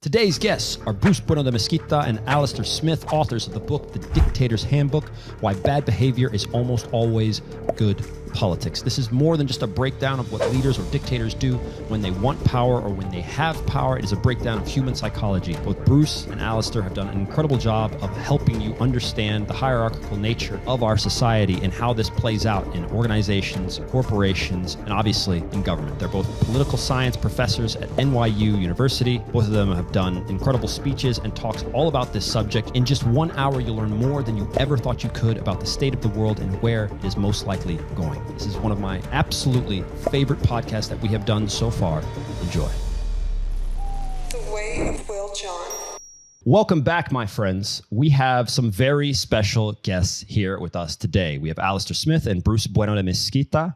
Today's guests are Bueno de Mesquita and Alastair Smith, authors of the book, The Dictator's Handbook, Why Bad Behavior is Almost Always Good Politics. This is more than just a breakdown of what leaders or dictators do when they want power or when they have power. It is a breakdown of human psychology. Both Bruce and Alastair have done an incredible job of helping you understand the hierarchical nature of our society and how this plays out in organizations, corporations, and obviously in government. They're both political science professors at NYU University. Both of them have done incredible speeches and talks all about this subject. In just 1 hour, you'll learn more than you ever thought you could about the state of the world and where it is most likely going. This is one of my absolutely favorite podcasts that we have done so far. Enjoy. The Way of Will John. Welcome back, my friends. We have some very special guests here with us today. We have Alastair Smith and Bueno de Mesquita,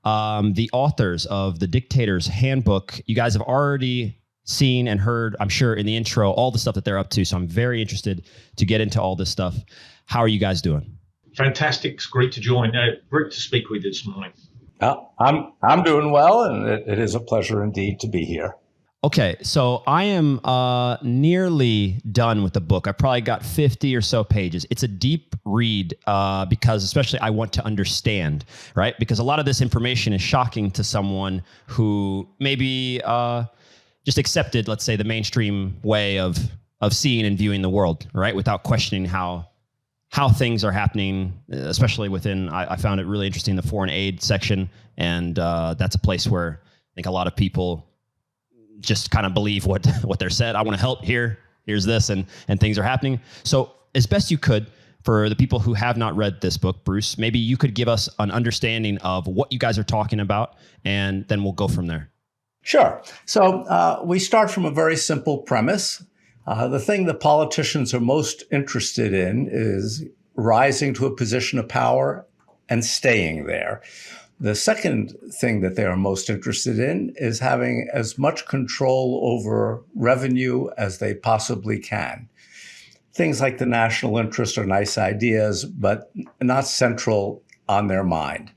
the authors of The Dictator's Handbook. You guys have already seen and heard, I'm sure, in the intro, all the stuff that they're up to. So I'm very interested to get into all this stuff. How are you guys doing? Fantastic. It's great to join. Great to speak with you this morning. I'm doing well, and it is a pleasure indeed to be here. Okay, so I am nearly done with the book. I probably got 50 or so pages. It's a deep read because especially I want to understand, right? Because a lot of this information is shocking to someone who maybe just accepted, let's say, the mainstream way of seeing and viewing the world, right? Without questioning how things are happening, especially within, I found it really interesting, the foreign aid section. And that's a place where I think a lot of people just kind of believe what they're said. I want to help here. Here's this, and things are happening. So as best you could, for the people who have not read this book, Bruce, maybe you could give us an understanding of what you guys are talking about, and then we'll go from there. Sure. So we start from a very simple premise. The thing that politicians are most interested in is rising to a position of power and staying there. The second thing that they are most interested in is having as much control over revenue as they possibly can. Things like the national interest are nice ideas, but not central on their mind.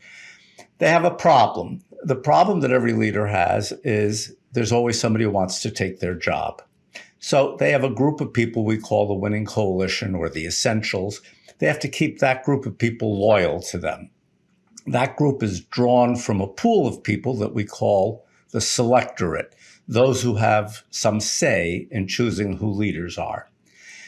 They have a problem. The problem that every leader has is there's always somebody who wants to take their job. So they have a group of people we call the winning coalition or the essentials. They have to keep that group of people loyal to them. That group is drawn from a pool of people that we call the selectorate, those who have some say in choosing who leaders are.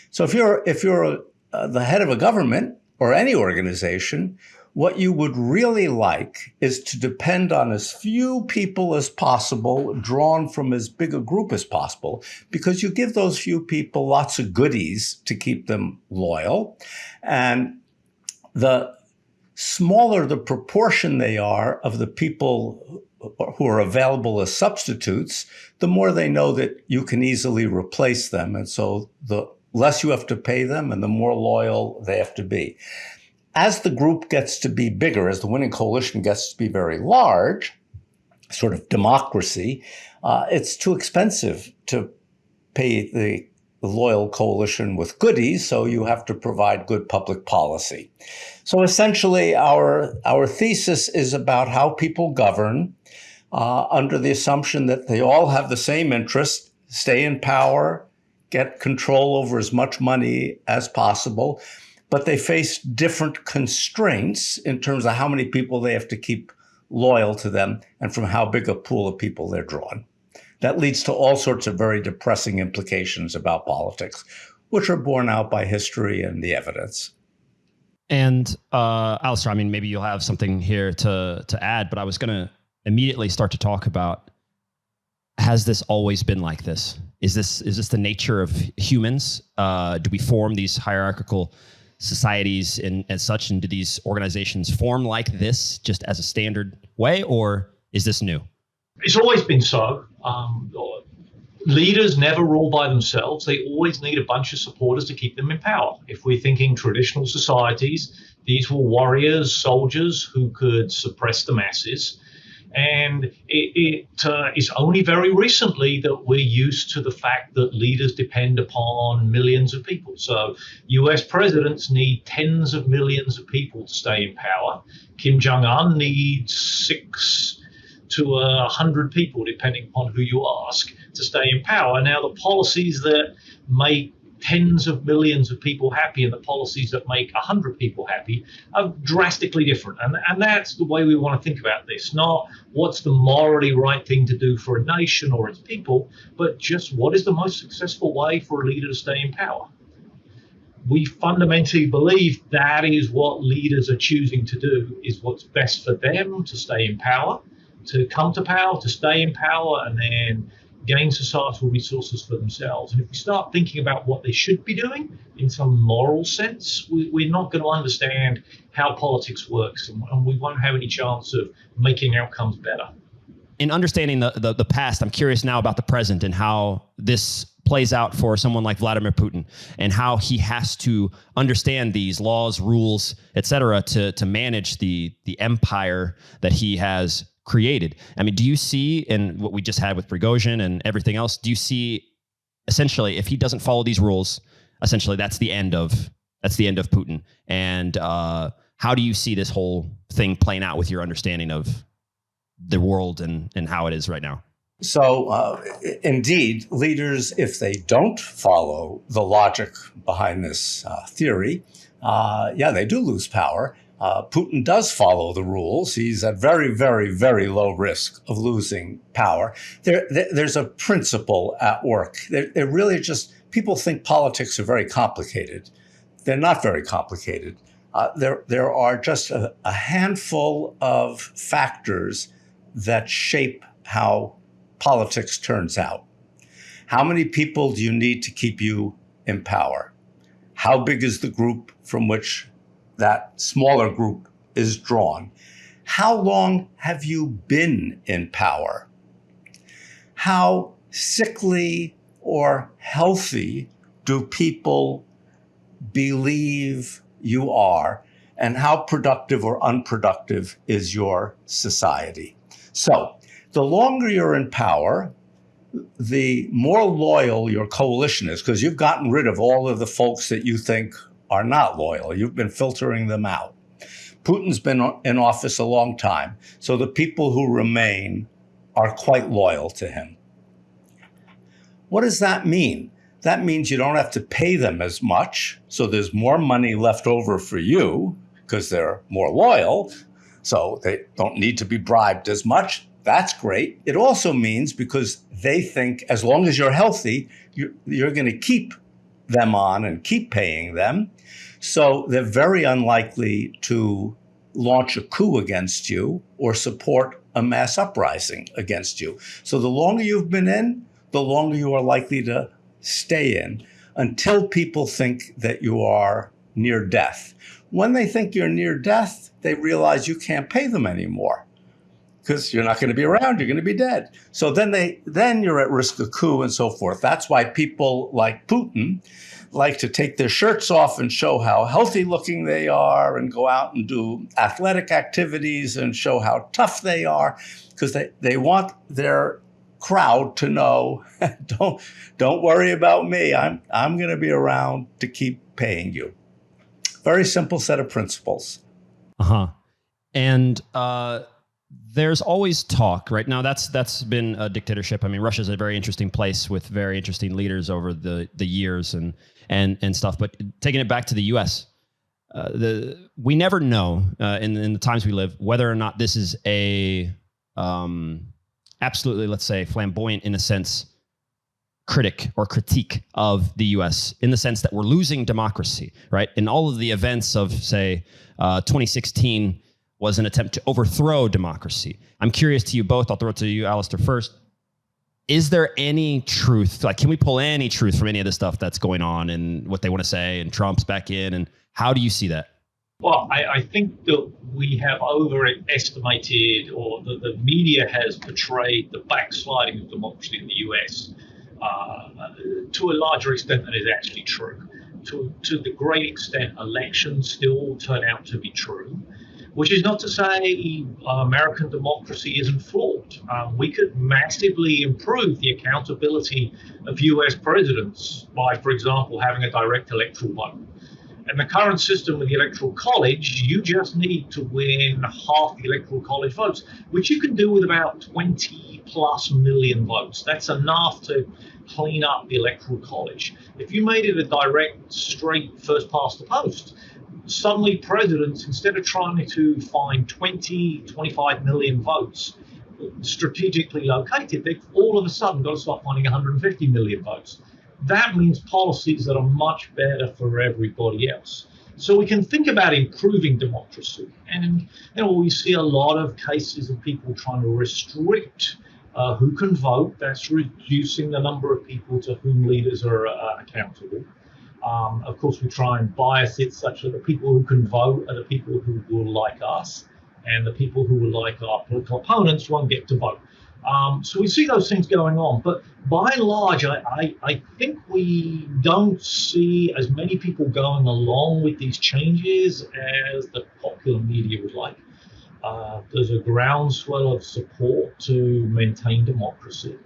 So if you're the head of a government or any organization, what you would really like is to depend on as few people as possible, drawn from as big a group as possible, because you give those few people lots of goodies to keep them loyal. And the smaller the proportion they are of the people who are available as substitutes, the more they know that you can easily replace them. And so the less you have to pay them and the more loyal they have to be. As the group gets to be bigger, as the winning coalition gets to be very large, sort of democracy, it's too expensive to pay the loyal coalition with goodies, so you have to provide good public policy. So essentially, our thesis is about how people govern under the assumption that they all have the same interest, stay in power, get control over as much money as possible, but they face different constraints in terms of how many people they have to keep loyal to them and from how big a pool of people they're drawn. That leads to all sorts of very depressing implications about politics, which are borne out by history and the evidence. And Alastair, I mean, maybe you'll have something here to add, but I was going to immediately start to talk about, has this always been like this? Is this the nature of humans? Do we form these hierarchical societies as such, and do these organizations form like this just as a standard way, or is this new? It's always been so. Leaders never rule by themselves. They always need a bunch of supporters to keep them in power. If we're thinking traditional societies, these were warriors, soldiers who could suppress the masses. And it is only very recently that we're used to the fact that leaders depend upon millions of people. So US presidents need tens of millions of people to stay in power. Kim Jong-un needs 6 to 100 people, depending upon who you ask, to stay in power. Now, the policies that make tens of millions of people happy and the policies that make 100 people happy are drastically different. And that's the way we want to think about this, not what's the morally right thing to do for a nation or its people, but just what is the most successful way for a leader to stay in power. We fundamentally believe that is what leaders are choosing to do, is what's best for them to stay in power, to come to power, to stay in power, and then gain societal resources for themselves. And if we start thinking about what they should be doing in some moral sense, we're not going to understand how politics works, and we won't have any chance of making outcomes better. In understanding the past, I'm curious now about the present and how this plays out for someone like Vladimir Putin, and how he has to understand these laws, rules, et cetera, to manage the empire that he has created. I mean, do you see, in what we just had with Prigozhin and everything else, do you see essentially, if he doesn't follow these rules, essentially that's the end of Putin? And how do you see this whole thing playing out with your understanding of the world and how it is right now? So indeed, leaders, if they don't follow the logic behind this theory, they do lose power. Putin does follow the rules. He's at very, very, very low risk of losing power. There's a principle at work. They're really just, people think politics are very complicated. They're not very complicated. There are just a handful of factors that shape how politics turns out. How many people do you need to keep you in power? How big is the group from which that smaller group is drawn? How long have you been in power? How sickly or healthy do people believe you are? And how productive or unproductive is your society? So, the longer you're in power, the more loyal your coalition is, because you've gotten rid of all of the folks that you think are not loyal. You've been filtering them out. Putin's been in office a long time, so the people who remain are quite loyal to him. What does that mean? That means you don't have to pay them as much, so there's more money left over for you because they're more loyal, so they don't need to be bribed as much. That's great. It also means, because they think as long as you're healthy, you're going to keep them on and keep paying them. So they're very unlikely to launch a coup against you or support a mass uprising against you. So the longer you've been in, the longer you are likely to stay in, until people think that you are near death. When they think you're near death, they realize you can't pay them anymore, because you're not going to be around, you're going to be dead. So then you're at risk of coup and so forth. That's why people like Putin like to take their shirts off and show how healthy looking they are, and go out and do athletic activities and show how tough they are, because they want their crowd to know, don't worry about me. I'm going to be around to keep paying you. Very simple set of principles. And there's always talk right now. That's been a dictatorship. I mean, Russia's a very interesting place with very interesting leaders over the years and stuff. But taking it back to the U.S., we never know in the times we live whether or not this is a absolutely, let's say, flamboyant, in a sense, critic or critique of the U.S. in the sense that we're losing democracy, right? In all of the events of, say, 2016 was an attempt to overthrow democracy. I'm curious to you both. I'll throw it to you, Alastair, first. Is there any truth? Like, can we pull any truth from any of the stuff that's going on and what they want to say, and Trump's back in, and how do you see that? Well, I think that we have overestimated, or the media has portrayed the backsliding of democracy in the US to a larger extent than is actually true. To the great extent, elections still turn out to be true, which is not to say American democracy isn't flawed. We could massively improve the accountability of US presidents by, for example, having a direct electoral vote. In the current system with the Electoral College, you just need to win half the Electoral College votes, which you can do with about 20 plus million votes. That's enough to clean up the Electoral College. If you made it a direct, straight, first past the post, suddenly presidents, instead of trying to find 20, 25 million votes strategically located, they've all of a sudden got to start finding 150 million votes. That means policies that are much better for everybody else. So we can think about improving democracy. And we see a lot of cases of people trying to restrict who can vote. That's reducing the number of people to whom leaders are accountable. Of course, we try and bias it such that the people who can vote are the people who will like us, and the people who will like our political opponents won't get to vote. So we see those things going on, but by and large, I think we don't see as many people going along with these changes as the popular media would like. There's a groundswell of support to maintain democracy,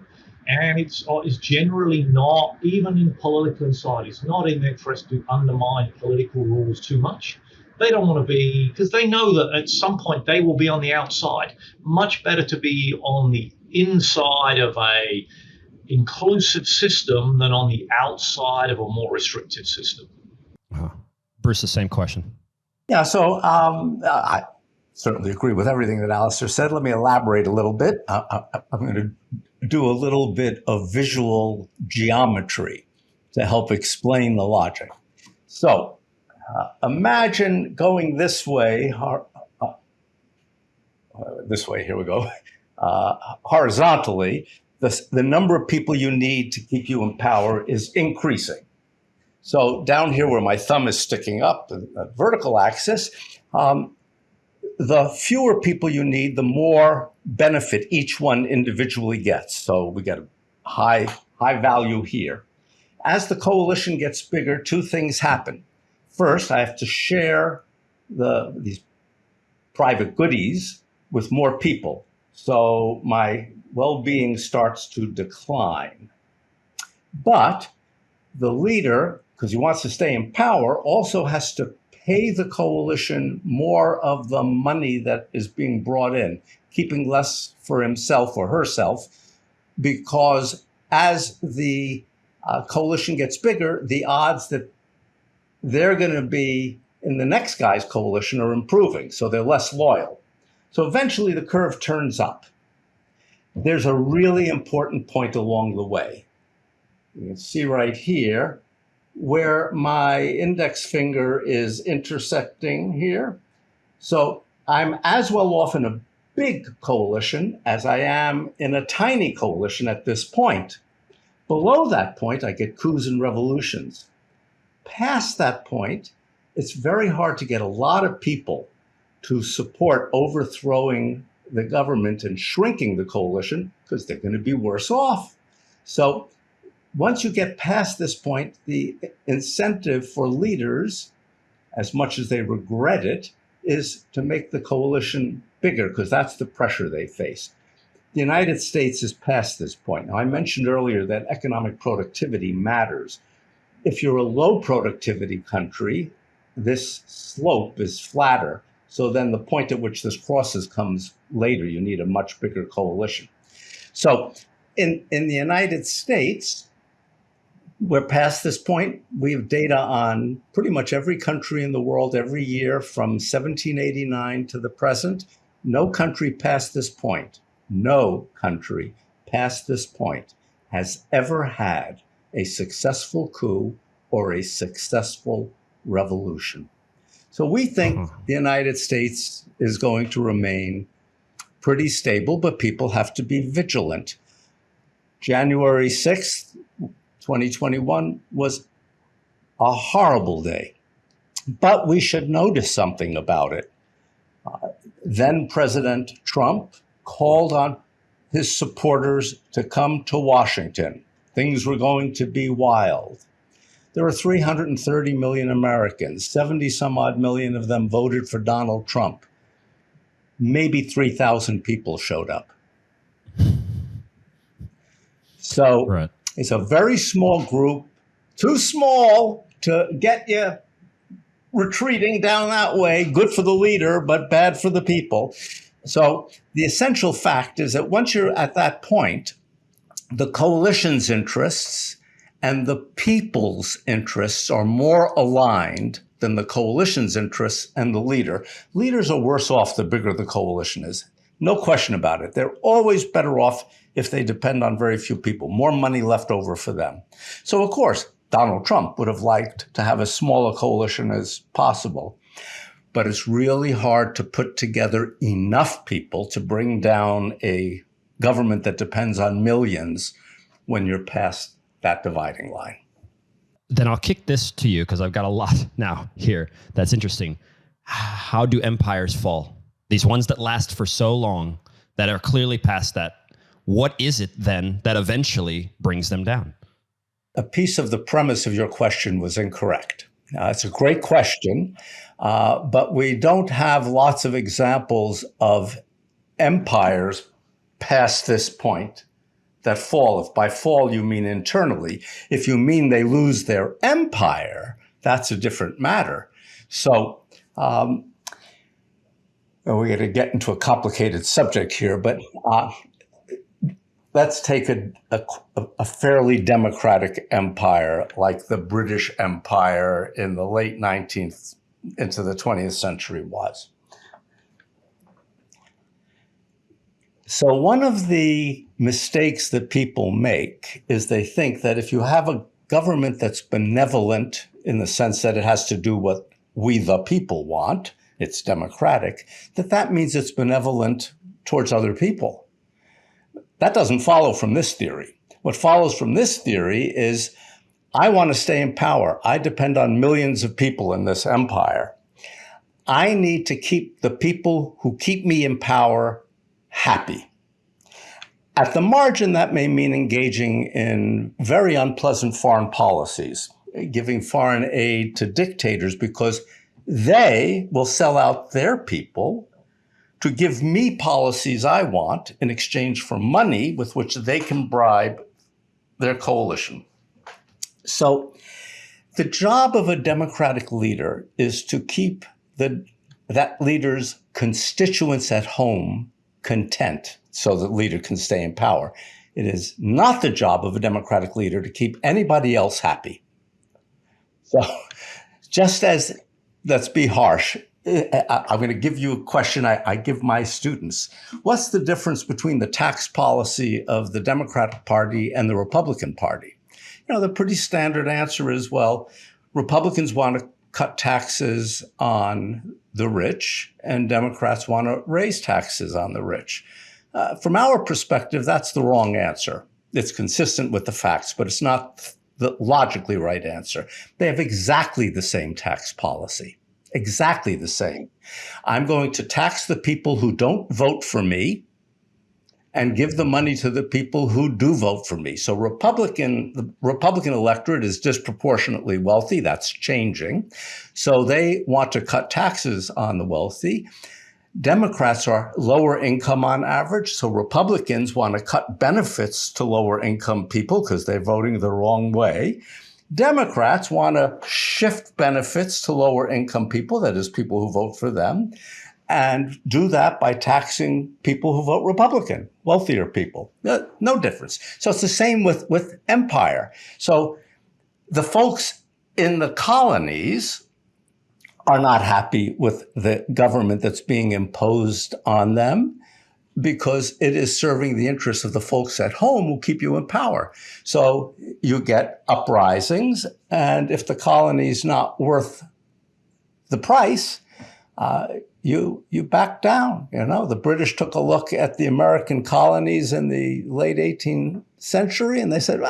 and it's generally not, even in political inside, it's not in their interest to undermine political rules too much. They don't want to be, because they know that at some point they will be on the outside. Much better to be on the inside of a inclusive system than on the outside of a more restrictive system. Bruce, the same question. Yeah, so I certainly agree with everything that Alastair said. Let me elaborate a little bit. I'm going to do a little bit of visual geometry to help explain the logic. So imagine going this way, here we go. Horizontally, the number of people you need to keep you in power is increasing. So down here where my thumb is sticking up, the vertical axis, the fewer people you need, the more benefit each one individually gets. So we get a high value here. As the coalition gets bigger, two things happen. First, I have to share these private goodies with more people. So my well-being starts to decline. But the leader, because he wants to stay in power, also has to pay the coalition more of the money that is being brought in, keeping less for himself or herself, because as the coalition gets bigger, the odds that they're going to be in the next guy's coalition are improving, so they're less loyal. So eventually the curve turns up. There's a really important point along the way. You can see right here where my index finger is intersecting here. So I'm as well off in a big coalition as I am in a tiny coalition at this point. Below that point, I get coups and revolutions. Past that point, it's very hard to get a lot of people to support overthrowing the government and shrinking the coalition because they're going to be worse off. So once you get past this point, the incentive for leaders, as much as they regret it, is to make the coalition bigger because that's the pressure they face. The United States is past this point. Now, I mentioned earlier that economic productivity matters. If you're a low productivity country, this slope is flatter. So then the point at which this crosses comes later. You need a much bigger coalition. So in the United States, we're past this point. We have data on pretty much every country in the world every year from 1789 to the present. No country past this point, no country past this point has ever had a successful coup or a successful revolution. So we think the United States is going to remain pretty stable, but people have to be vigilant. January 6th, 2021 was a horrible day, but we should notice something about it. Then President Trump called on his supporters to come to Washington. Things were going to be wild. There are 330 million Americans, 70 some odd million of them voted for Donald Trump. Maybe 3,000 people showed up. So It's a very small group, too small to get you retreating down that way, good for the leader, but bad for the people. So the essential fact is that once you're at that point, the coalition's interests and the people's interests are more aligned than the coalition's interests and the leader. Leaders are worse off the bigger the coalition is. No question about it. They're always better off if they depend on very few people, more money left over for them. So, of course, Donald Trump would have liked to have as small a coalition as possible. But it's really hard to put together enough people to bring down a government that depends on millions when you're past that dividing line. Then I'll kick this to you because I've got a lot now here that's interesting. How do empires fall? These ones that last for so long, that are clearly past that. What is it then that eventually brings them down? A piece of the premise of your question was incorrect. It's a great question, but we don't have lots of examples of empires past this point that fall. If by fall you mean internally, if you mean they lose their empire, that's a different matter. So we're going to get into a complicated subject here, but let's take a fairly democratic empire like the British Empire in the late 19th into the 20th century was. So one of the mistakes that people make is they think that if you have a government that's benevolent in the sense that it has to do what we the people want, it's democratic, that means it's benevolent towards other people. That doesn't follow from this theory. What follows from this theory is I want to stay in power. I depend on millions of people in this empire. I need to keep the people who keep me in power happy. At the margin, that may mean engaging in very unpleasant foreign policies, giving foreign aid to dictators because they will sell out their people to give me policies I want in exchange for money with which they can bribe their coalition. So the job of a democratic leader is to keep that leader's constituents at home content so the leader can stay in power. It is not the job of a democratic leader to keep anybody else happy. So just as, let's be harsh, I'm going to give you a question I give my students. What's the difference between the tax policy of the Democratic Party and the Republican Party? You know, the pretty standard answer is, well, Republicans want to cut taxes on the rich and Democrats want to raise taxes on the rich. From our perspective, that's the wrong answer. It's consistent with the facts, but it's not the logically right answer. They have exactly the same tax policy. Exactly the same. I'm going to tax the people who don't vote for me and give the money to the people who do vote for me. So the Republican electorate is disproportionately wealthy. That's changing. So they want to cut taxes on the wealthy. Democrats are lower income on average. So Republicans want to cut benefits to lower income people because they're voting the wrong way. Democrats want to shift benefits to lower income people, that is, people who vote for them, and do that by taxing people who vote Republican, wealthier people. No difference. So it's the same with empire. So the folks in the colonies are not happy with the government that's being imposed on them because it is serving the interests of the folks at home who keep you in power. So you get uprisings, and if the colony is not worth the price, you back down. You know, the British took a look at the American colonies in the late 18th century, and they said,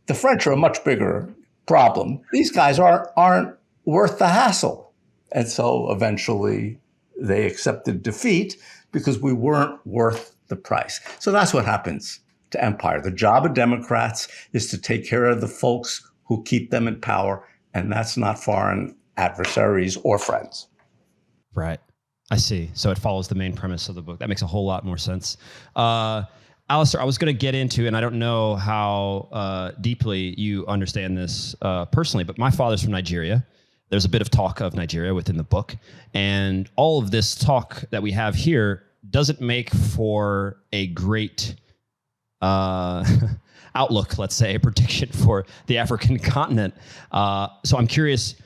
the French are a much bigger problem. These guys aren't worth the hassle. And so eventually they accepted defeat because we weren't worth the price. So that's what happens to empire. The job of Democrats is to take care of the folks who keep them in power, and that's not foreign adversaries or friends. Right. I see. So it follows the main premise of the book. That makes a whole lot more sense. Alastair, I was going to get into, and I don't know how deeply you understand this personally, but my father's from Nigeria. there's a bit of talk of Nigeria within the book. And all of this talk that we have here doesn't make for a great outlook, let's say, a prediction for the African continent. So I'm curious,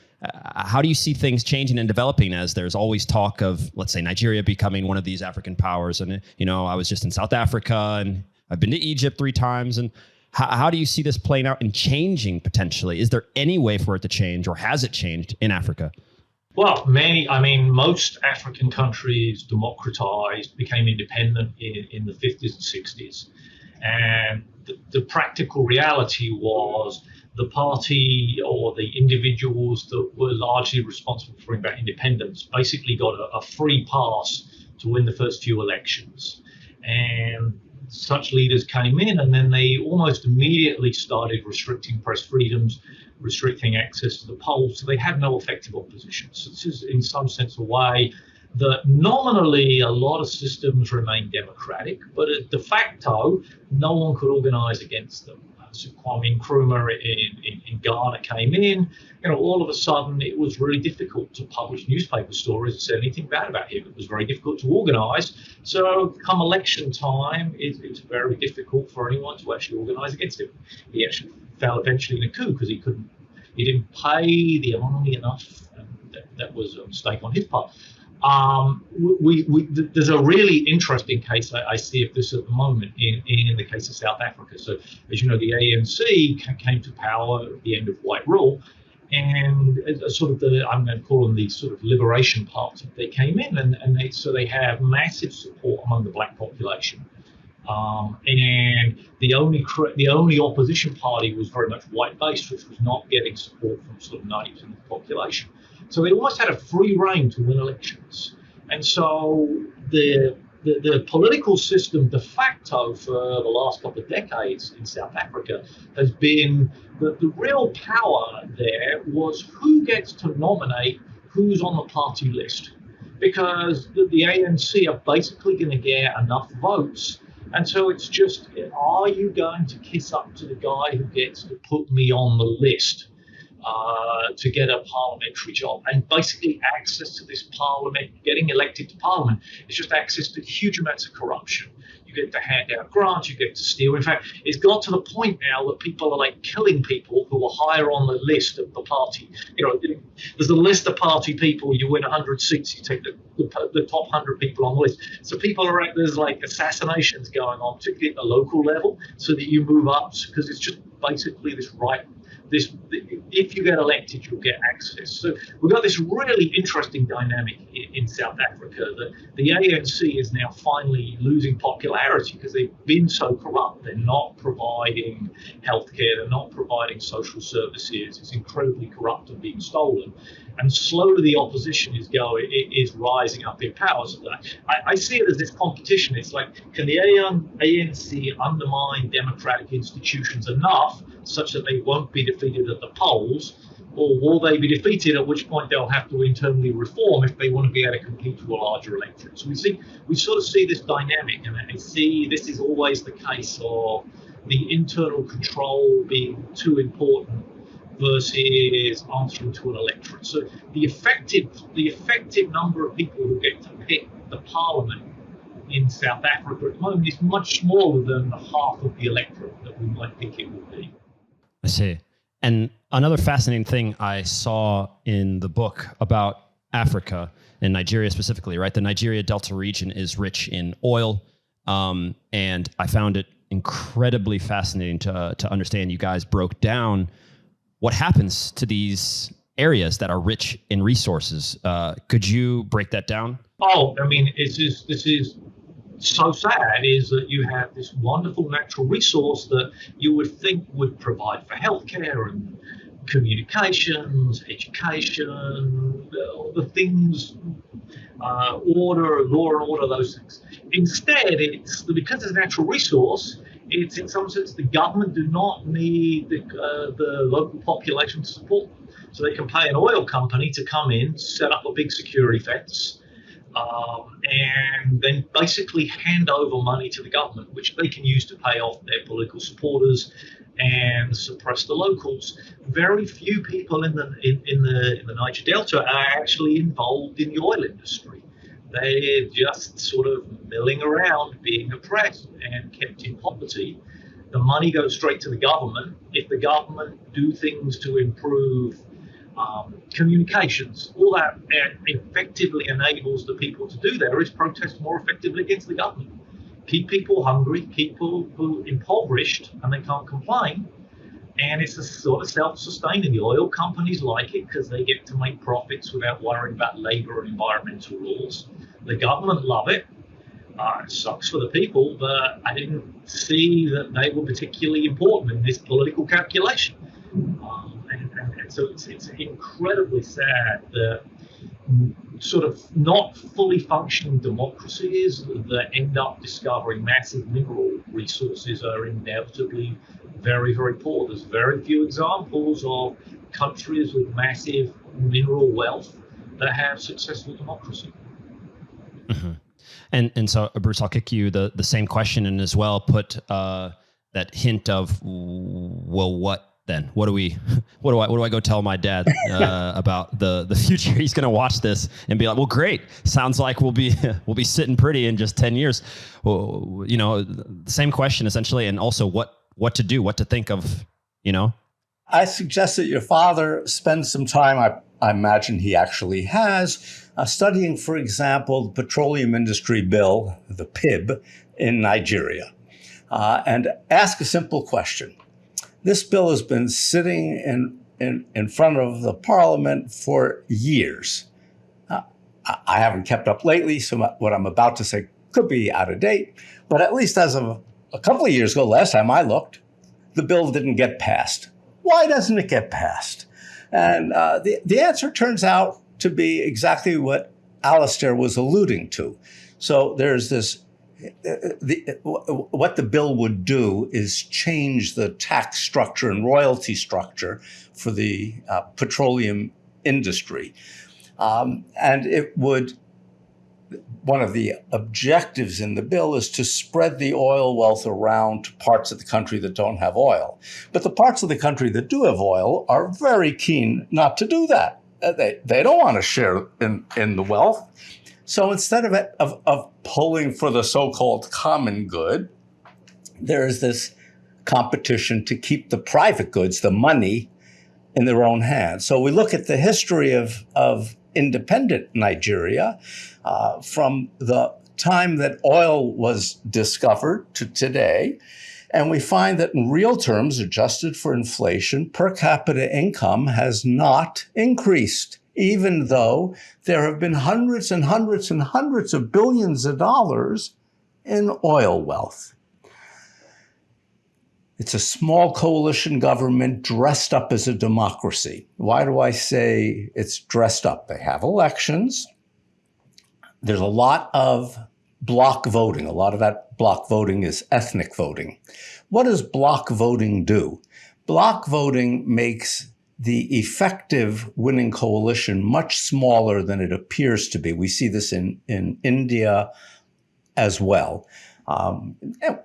how do you see things changing and developing as there's always talk of, let's say, Nigeria becoming one of these African powers? And, I was just in South Africa and I've been to Egypt 3 times. And how do you see this playing out and changing potentially? Is there any way for it to change, or has it changed in Africa? Well, most African countries democratized, became independent in the 50s and 60s. And the practical reality was the party or the individuals that were largely responsible for that independence basically got a free pass to win the first few elections. And such leaders came in, and then they almost immediately started restricting press freedoms, restricting access to the polls, so they had no effective opposition. So this is, in some sense, a way that nominally a lot of systems remain democratic, but de facto, no one could organize against them. So Kwame Nkrumah in Ghana came in, all of a sudden it was really difficult to publish newspaper stories that said anything bad about him. It was very difficult to organize. So come election time, it's very difficult for anyone to actually organize against him. He actually fell eventually in a coup because he didn't pay the army enough, and that was a mistake on his part. There's a really interesting case I see of this at the moment in the case of South Africa. So, as you know, the ANC came to power at the end of white rule, and sort of I'm going to call them the sort of liberation party. They came in, and they have massive support among the black population. And the only opposition party was very much white based, which was not getting support from sort of 90% of the population. So they almost had a free rein to win elections. And so the political system de facto for the last couple of decades in South Africa has been that the real power there was who gets to nominate who's on the party list. Because the ANC are basically going to get enough votes. And so it's just, are you going to kiss up to the guy who gets to put me on the list to get a parliamentary job? And basically access to this parliament, getting elected to parliament, is just access to huge amounts of corruption. You get to hand out grants, you get to steal. In fact, it's got to the point now that people are like killing people who are higher on the list of the party. There's a list of party people, you win 100 seats, you take the top 100 people on the list. So there's like assassinations going on, particularly at the local level, so that you move up, because it's just basically if you get elected, you'll get access. So we've got this really interesting dynamic in South Africa that the ANC is now finally losing popularity because they've been so corrupt. They're not providing healthcare, they're not providing social services. It's incredibly corrupt and being stolen. And slowly the opposition is rising up in power. So I see it as this competition. It's like, can the ANC undermine democratic institutions enough such that they won't be defeated at the polls, or will they be defeated, at which point they'll have to internally reform if they want to be able to compete to a larger electorate? So we sort of see this dynamic, and I see this is always the case of the internal control being too important versus answering to an electorate. So the effective number of people who get to pick the parliament in South Africa at the moment is much smaller than the half of the electorate that we might think it would be. I see. And another fascinating thing I saw in the book about Africa and Nigeria specifically, right? The Nigeria Delta region is rich in oil. And I found it incredibly fascinating to understand. You guys broke down what happens to these areas that are rich in resources. Could you break that down? Oh, I mean, this is so sad, is that you have this wonderful natural resource that you would think would provide for healthcare and communications, education, the things, law and order, those things. Instead, it's because it's a natural resource. It's in some sense the government do not need the local population to support them. So they can pay an oil company to come in, set up a big security fence, and then basically hand over money to the government, which they can use to pay off their political supporters and suppress the locals. Very few people in the Niger Delta are actually involved in the oil industry. They're just sort of milling around, being oppressed and kept in poverty. The money goes straight to the government. If the government do things to improve communications, all that effectively enables the people to do there is protest more effectively against the government. Keep people hungry, keep people impoverished, and they can't complain. And it's a sort of self-sustaining. The oil companies like it because they get to make profits without worrying about labor and environmental laws. The government love it. It sucks for the people, but I didn't see that they were particularly important in this political calculation. And so it's incredibly sad that sort of not fully functioning democracies that end up discovering massive mineral resources are inevitably very, very poor. There's very few examples of countries with massive mineral wealth that have successful democracy. Mm-hmm. And so, Bruce, I'll kick you the same question and as well put that hint of, well, what then? What do I go tell my dad about the future? He's going to watch this and be like, well, great. Sounds like we'll be sitting pretty in just 10 years. Well, you know, the same question essentially, and also what to do, what to think of, you know. I suggest that your father spend some time, I imagine he actually has, studying, for example, the Petroleum Industry Bill, the PIB, in Nigeria, and ask a simple question. This bill has been sitting in front of the parliament for years. I haven't kept up lately, so what I'm about to say could be out of date, but at least as of a couple of years ago, last time I looked, the bill didn't get passed. Why doesn't it get passed? And the answer turns out to be exactly what Alastair was alluding to. So there's this, what the bill would do is change the tax structure and royalty structure for the petroleum industry. And it would, one of the objectives in the bill is to spread the oil wealth around to parts of the country that don't have oil. But the parts of the country that do have oil are very keen not to do that. They don't want to share in the wealth. So instead of pulling for the so-called common good, there's this competition to keep the private goods, the money, in their own hands. So we look at the history of independent Nigeria from the time that oil was discovered to today, and we find that in real terms, adjusted for inflation, per capita income has not increased, even though there have been hundreds and hundreds and hundreds of billions of dollars in oil wealth. It's a small coalition government dressed up as a democracy. Why do I say it's dressed up? They have elections. There's a lot of block voting. A lot of that block voting is ethnic voting. What does block voting do? Block voting makes the effective winning coalition much smaller than it appears to be. We see this in India as well.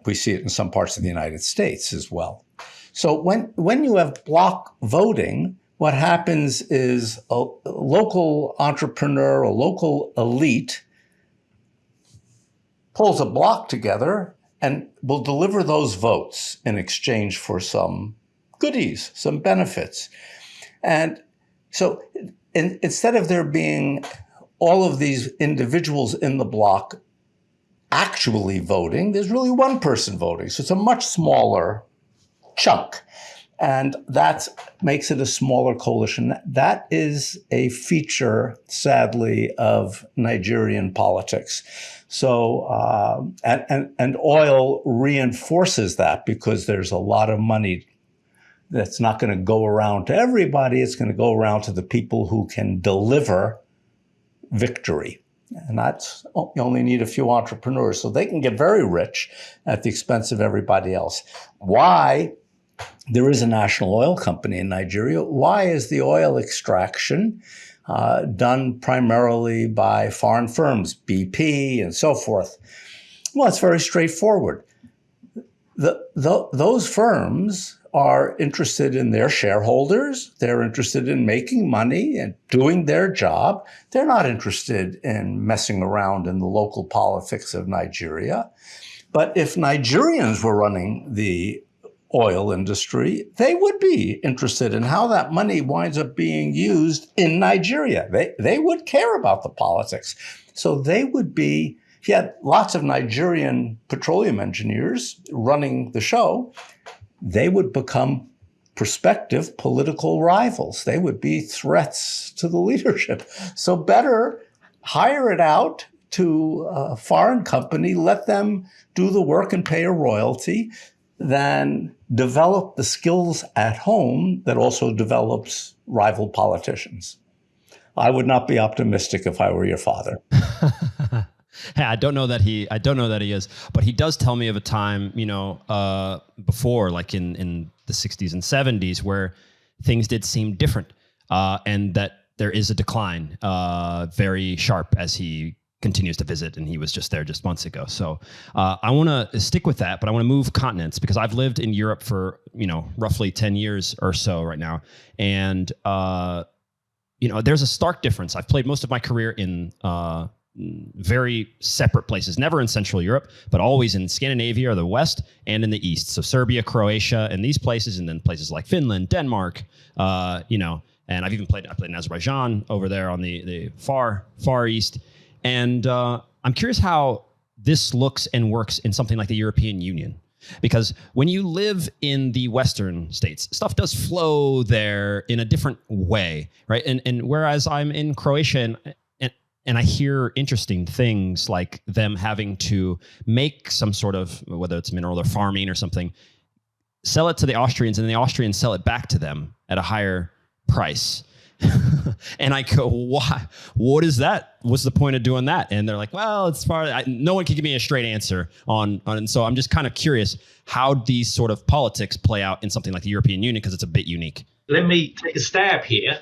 We see it in some parts of the United States as well. So when you have block voting, what happens is a local entrepreneur, a local elite pulls a block together and will deliver those votes in exchange for some goodies, some benefits. And so instead of there being all of these individuals in the block actually voting, there's really one person voting. So it's a much smaller chunk. And that makes it a smaller coalition. That is a feature, sadly, of Nigerian politics. So, and oil reinforces that because there's a lot of money that's not going to go around to everybody. It's going to go around to the people who can deliver victory. And that's, you only need a few entrepreneurs. So they can get very rich at the expense of everybody else. Why? There is a national oil company in Nigeria. Why is the oil extraction done primarily by foreign firms, BP and so forth. Well, it's very straightforward. Those firms are interested in their shareholders. They're interested in making money and doing their job. They're not interested in messing around in the local politics of Nigeria. But if Nigerians were running the oil industry, they would be interested in how that money winds up being used in Nigeria. They would care about the politics. So they would be, if you had lots of Nigerian petroleum engineers running the show, they would become prospective political rivals. They would be threats to the leadership. So better hire it out to a foreign company, let them do the work and pay a royalty, than develop the skills at home that also develops rival politicians. I would not be optimistic if I were your father. Hey, I don't know that he is, but he does tell me of a time, before, like in the 60s and 70s, where things did seem different, and that there is a decline, very sharp, as he continues to visit, and he was just there just months ago. So I want to stick with that, but I want to move continents, because I've lived in Europe for roughly 10 years or so right now, and there's a stark difference. I've played most of my career in very separate places, never in Central Europe, but always in Scandinavia or the West and in the East. So Serbia, Croatia, and these places, and then places like Finland, Denmark, and I played in Azerbaijan over there on the far East. And I'm curious how this looks and works in something like the European Union. Because when you live in the Western states, stuff does flow there in a different way, right? And whereas I'm in Croatia and I hear interesting things like them having to make some sort of, whether it's mineral or farming or something, sell it to the Austrians, and then the Austrians sell it back to them at a higher price. And I go, why? What is that? What's the point of doing that? And they're like, well, it's no one can give me a straight answer on. And so I'm just kind of curious how these sort of politics play out in something like the European Union, because it's a bit unique. Let me take a stab here.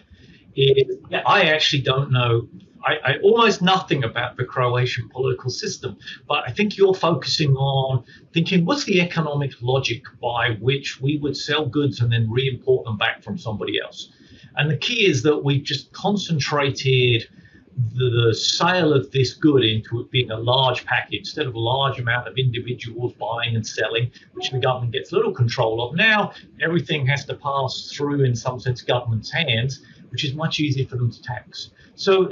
I actually don't know. I almost nothing about the Croatian political system, but I think you're focusing on thinking, what's the economic logic by which we would sell goods and then re-import them back from somebody else? And the key is that we've just concentrated the sale of this good into it being a large package instead of a large amount of individuals buying and selling, which the government gets little control of. Now, everything has to pass through, in some sense, government's hands, which is much easier for them to tax. So,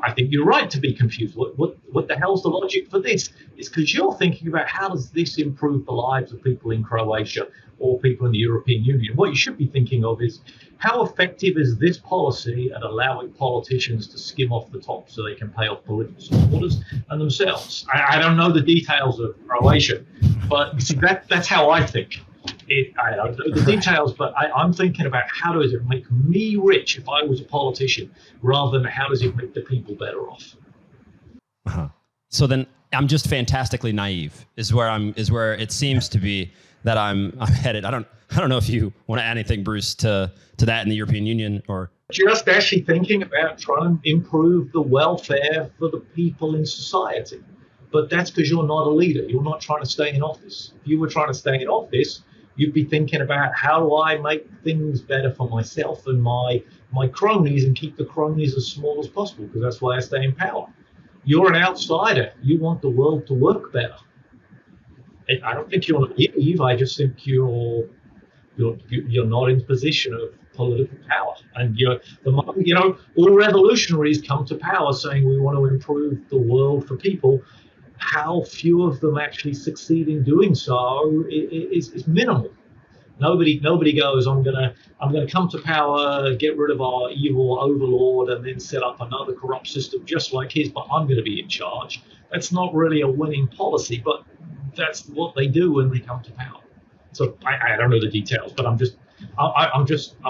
I think you're right to be confused. What the hell's the logic for this? It's because you're thinking about how does this improve the lives of people in Croatia or people in the European Union. What you should be thinking of is how effective is this policy at allowing politicians to skim off the top so they can pay off political supporters and themselves. I don't know the details of Croatia, but you see, that's how I think. I don't know the details, but I'm thinking about how does it make me rich if I was a politician, rather than how does it make the people better off. Uh-huh. So then I'm just fantastically naive is where it seems to be that I'm headed. I don't know if you want to add anything, Bruce, to that in the European Union, or just actually thinking about trying to improve the welfare for the people in society. But that's because you're not a leader. You're not trying to stay in office. If you were trying to stay in office, you'd be thinking about how do I make things better for myself and my cronies and keep the cronies as small as possible, because that's why I stay in power. You're an outsider. You want the world to work better. I don't think you're naive. I just think you're not in position of political power. And all revolutionaries come to power saying we want to improve the world for people. How few of them actually succeed in doing so is minimal. Nobody goes, I'm gonna come to power, get rid of our evil overlord, and then set up another corrupt system just like his, but I'm going to be in charge. That's not really a winning policy, but that's what they do when they come to power. So I don't know the details, but I'm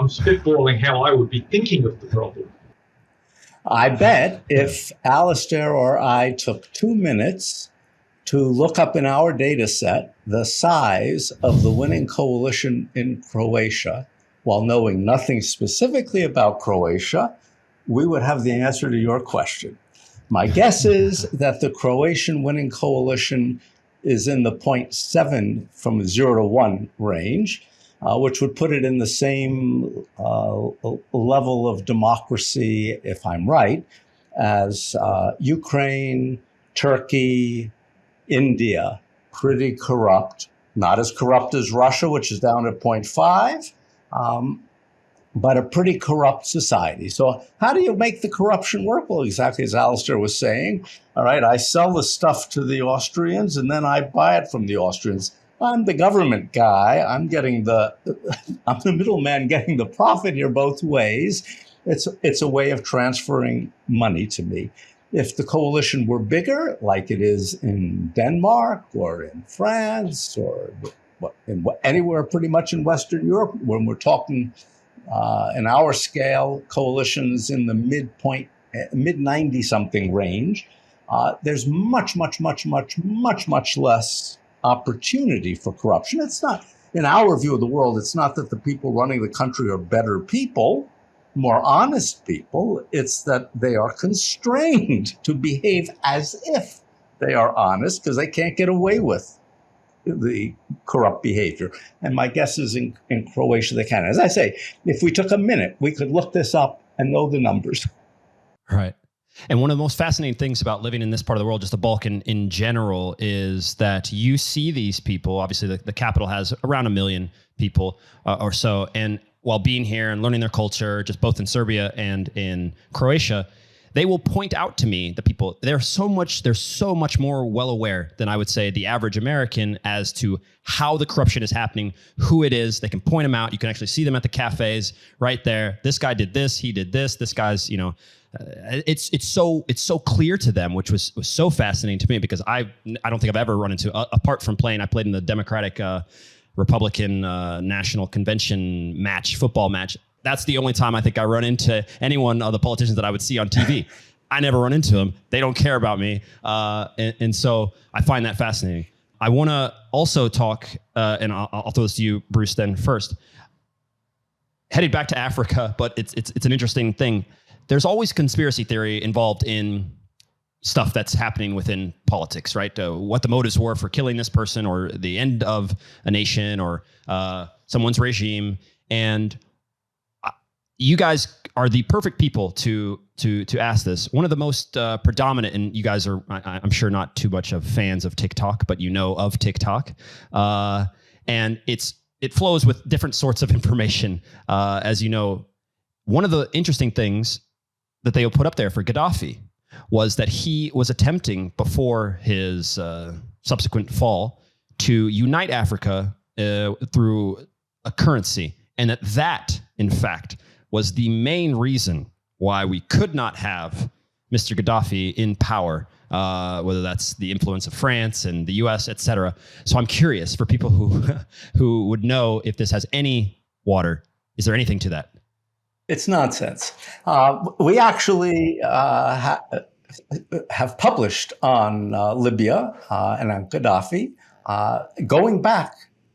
spitballing how I would be thinking of the problem. I bet if Alastair or I took 2 minutes to look up in our data set the size of the winning coalition in Croatia, while knowing nothing specifically about Croatia, we would have the answer to your question. My guess is that the Croatian winning coalition is in the 0.7 from 0 to 1 range, which would put it in the same level of democracy, if I'm right, as Ukraine, Turkey, India. Pretty corrupt, not as corrupt as Russia, which is down at 0.5, but a pretty corrupt society. So how do you make the corruption work? Well, exactly as Alastair was saying. All right, I sell the stuff to the Austrians and then I buy it from the Austrians. I'm the government guy. I'm the middleman getting the profit here both ways. It's a way of transferring money to me. If the coalition were bigger, like it is in Denmark or in France or anywhere pretty much in Western Europe, when we're talking in our scale, coalitions in the mid 90-something range, there's much less opportunity for corruption. It's not, in our view of the world, it's not that the people running the country are better people, more honest people. It's that they are constrained to behave as if they are honest because they can't get away with the corrupt behavior. And my guess is in Croatia they can. As I say, if we took a minute, we could look this up and know the numbers. Right. And one of the most fascinating things about living in this part of the world, just the Balkan in general, is that you see these people. Obviously, the capital has around 1 million people or so. And while being here and learning their culture, just both in Serbia and in Croatia, they will point out to me, the people, they're so much more well aware than I would say the average American as to how the corruption is happening, who it is. They can point them out. You can actually see them at the cafes right there. This guy did this, he did this. This guy's, it's so clear to them, which was so fascinating to me because I don't think I've ever run into, apart from I played in the Democratic Republican National Convention football match. That's the only time I think I run into anyone of the politicians that I would see on TV. I never run into them. They don't care about me. And so I find that fascinating. I want to also talk, and I'll throw this to you, Bruce, then first. Headed back to Africa, but it's an interesting thing. There's always conspiracy theory involved in stuff that's happening within politics, right? What the motives were for killing this person or the end of a nation or someone's regime. And you guys are the perfect people to ask this. One of the most predominant, and you guys are, I'm sure, not too much of fans of TikTok, but you know of TikTok, and it flows with different sorts of information. As you know, one of the interesting things that they will put up there for Gadaffi was that he was attempting before his subsequent fall to unite Africa through a currency, and that in fact was the main reason why we could not have Mr. Gadaffi in power, whether that's the influence of France and the US, et cetera. So I'm curious for people who would know if this has any water. Is there anything to that? It's nonsense. We actually have published on Libya and on Gadaffi going back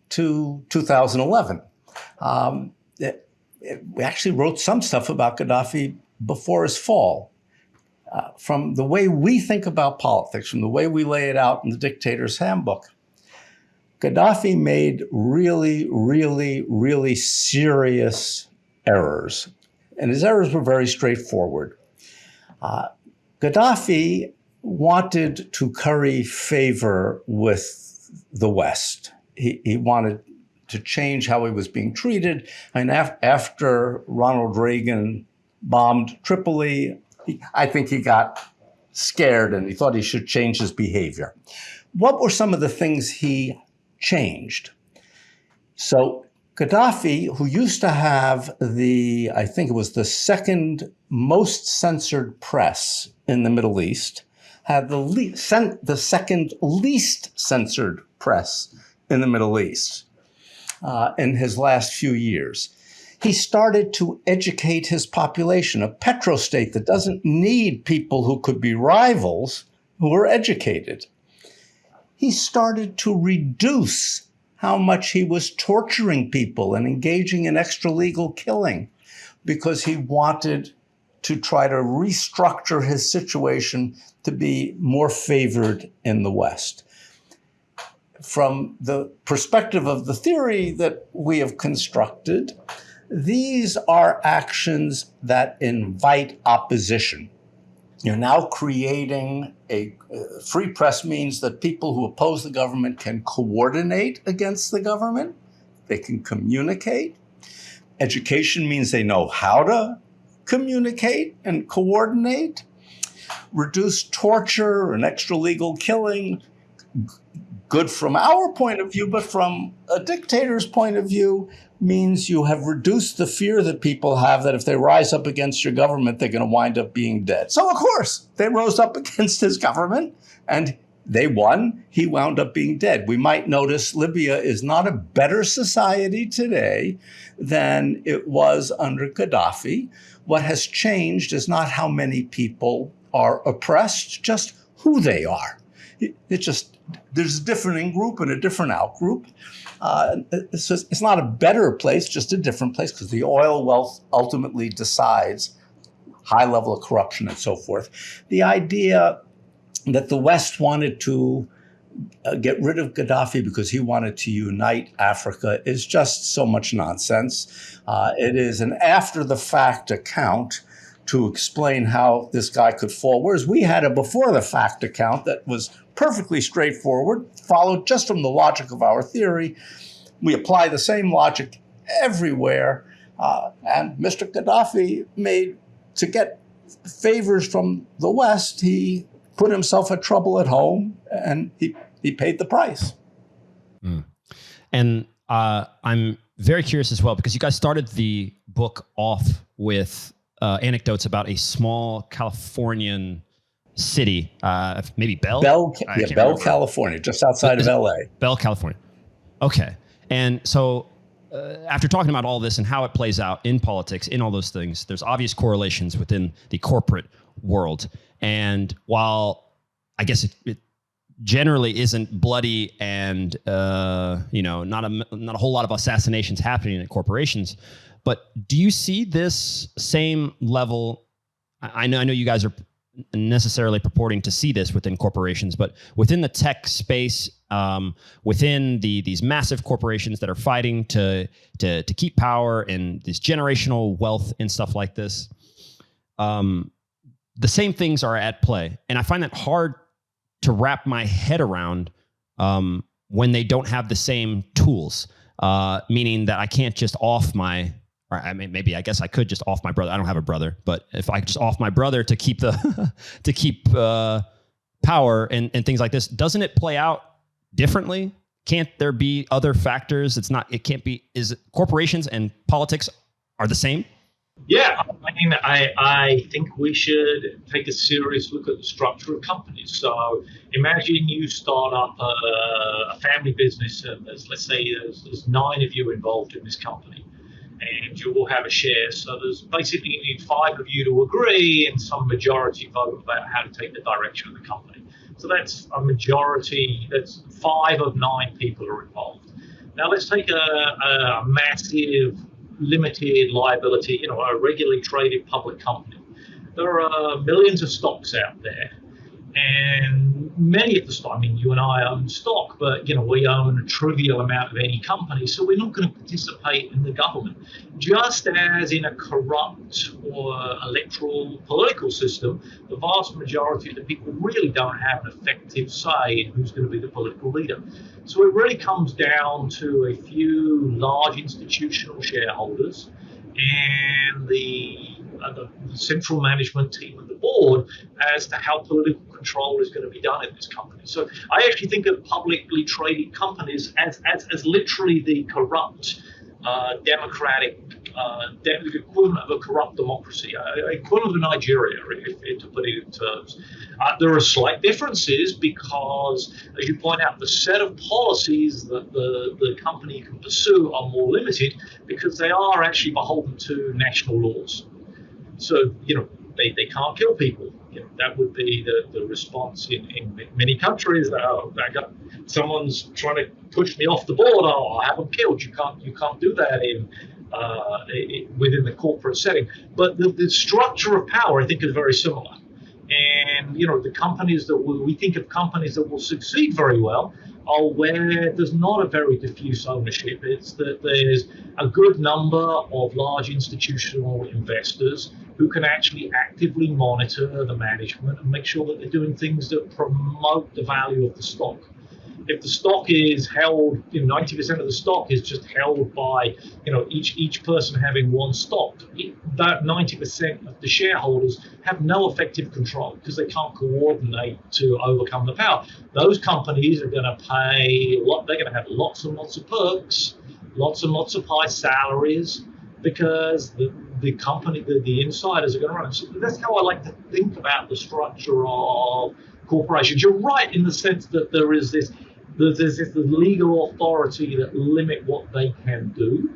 to 2011. We actually wrote some stuff about Gadaffi before his fall. From the way we think about politics, from the way we lay it out in the Dictator's Handbook, Gadaffi made really serious errors. And his errors were very straightforward. Gadaffi wanted to curry favor with the West. He wanted to change how he was being treated. And after Ronald Reagan bombed Tripoli, I think he got scared and he thought he should change his behavior. What were some of the things he changed? So Gadaffi, who used to have I think it was the second most censored press in the Middle East, had the second least censored press in the Middle East in his last few years. He started to educate his population, a petrostate that doesn't need people who could be rivals who are educated. He started to reduce how much he was torturing people and engaging in extralegal killing because he wanted to try to restructure his situation to be more favored in the West. From the perspective of the theory that we have constructed, these are actions that invite opposition. You're now creating a free press means that people who oppose the government can coordinate against the government. They can communicate. Education means they know how to communicate and coordinate. Reduce torture and extralegal killing, good from our point of view, but from a dictator's point of view, means you have reduced the fear that people have that if they rise up against your government, they're going to wind up being dead. So, of course, they rose up against his government and they won. He wound up being dead. We might notice Libya is not a better society today than it was under Gadaffi. What has changed is not how many people are oppressed, just who they are. There's a different in-group and a different out-group. So it's not a better place, just a different place, because the oil wealth ultimately decides high level of corruption and so forth. The idea that the West wanted to get rid of Gadaffi because he wanted to unite Africa is just so much nonsense. It is an after-the-fact account to explain how this guy could fall, whereas we had a before-the-fact account that was perfectly straightforward, followed just from the logic of our theory. We apply the same logic everywhere, and Mr. Gadaffi to get favors from the West, he put himself in trouble at home, and he paid the price. Mm. And I'm very curious as well, because you guys started the book off with anecdotes about a small Californian city, maybe Bell? Bell, California, just outside of LA. Bell, California. Okay. And so after talking about all this and how it plays out in politics, in all those things, there's obvious correlations within the corporate world. And while I guess it generally isn't bloody and not a whole lot of assassinations happening in corporations, but do you see this same level? I know you guys are necessarily purporting to see this within corporations, but within the tech space, within these massive corporations that are fighting to keep power and this generational wealth and stuff like this, the same things are at play. And I find that hard to wrap my head around when they don't have the same tools, meaning that I can't just off my, or I mean, maybe I guess I could just off my brother. I don't have a brother, but if I just off my brother to keep power and things like this, doesn't it play out differently? Can't there be other factors? Is it corporations and politics are the same? Yeah, I mean, I think we should take a serious look at the structure of companies. So imagine you start up a family business, and let's say there's 9 of you involved in this company, and you will have a share. So there's basically you need 5 of you to agree and some majority vote about how to take the direction of the company. So that's a majority. That's 5 of 9 people are involved. Now let's take a massive limited liability, a regularly traded public company. There are millions of stocks out there, and many of the stock, I mean, you and I own stock, but we own a trivial amount of any company, so we're not going to participate in the government. Just as in a corrupt or electoral political system, the vast majority of the people really don't have an effective say in who's going to be the political leader. So it really comes down to a few large institutional shareholders and the central management team and the board as to how political control is going to be done in this company. So I actually think of publicly traded companies as literally the corrupt democratic, the equivalent of a corrupt democracy, equivalent of Nigeria, to put it in terms. There are slight differences because, as you point out, the set of policies that the company can pursue are more limited because they are actually beholden to national laws. So, they can't kill people. That would be the response in many countries. Someone's trying to push me off the board. Oh, I have them killed. You can't do that in within the corporate setting. But the structure of power, I think, is very similar. And the companies that we think of companies that will succeed very well are where there's not a very diffuse ownership. It's that there's a good number of large institutional investors who can actually actively monitor the management and make sure that they're doing things that promote the value of the stock. If the stock is held, 90% of the stock is just held by, each person having one stock, that 90% of the shareholders have no effective control because they can't coordinate to overcome the power. Those companies are going to pay they're going to have lots and lots of perks, lots and lots of high salaries, because the company, the insiders are going to run. So that's how I like to think about the structure of corporations. You're right in the sense that there's this legal authority that limit what they can do.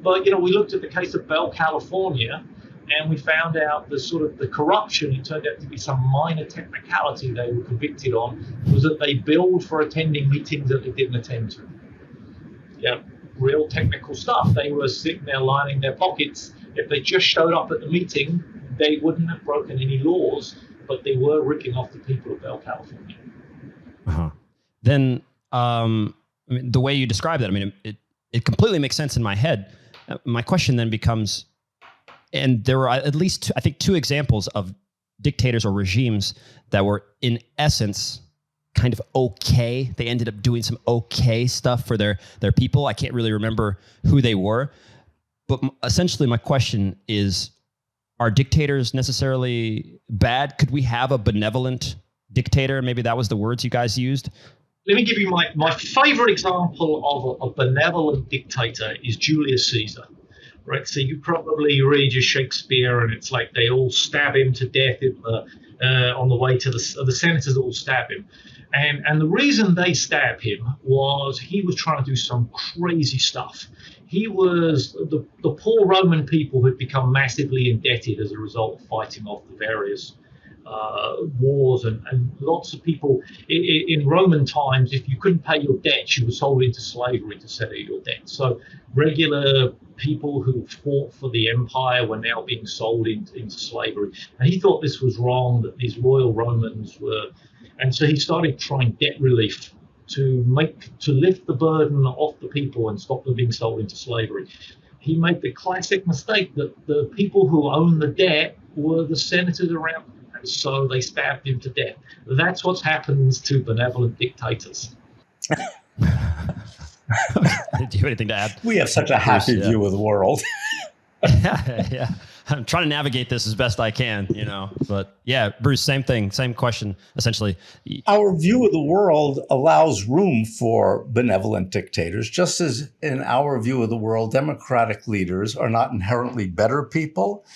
But, we looked at the case of Bell, California, and we found out the corruption, it turned out to be some minor technicality they were convicted on, was that they billed for attending meetings that they didn't attend to. Yeah, real technical stuff. They were sitting there lining their pockets. If they just showed up at the meeting, they wouldn't have broken any laws, but they were ripping off the people of Bell, California. Uh-huh. Then, the way you describe that, it completely makes sense in my head. My question then becomes, and there were at least two examples of dictators or regimes that were in essence kind of okay. They ended up doing some okay stuff for their people. I can't really remember who they were, but essentially my question is, are dictators necessarily bad? Could we have a benevolent dictator? Maybe that was the words you guys used. Let me give you my favorite example of a benevolent dictator is Julius Caesar, right? So you probably read your Shakespeare, and it's like they all stab him to death on the way to the senators all stab him. And the reason they stab him was he was trying to do some crazy stuff. He was the poor Roman people who had become massively indebted as a result of fighting off the various wars, and lots of people in Roman times, if you couldn't pay your debts, you were sold into slavery to settle your debt. So regular people who fought for the empire were now being sold into slavery. And he thought this was wrong, that these loyal Romans were, and so he started trying debt relief to lift the burden off the people and stop them being sold into slavery. He made the classic mistake that the people who owned the debt were the senators around, and so they stabbed him to death. That's what happens to benevolent dictators. Do you have anything to add? We have such a happy view of the world. Yeah. I'm trying to navigate this as best I can, but yeah, Bruce, same thing, same question, essentially. Our view of the world allows room for benevolent dictators, just as in our view of the world, democratic leaders are not inherently better people.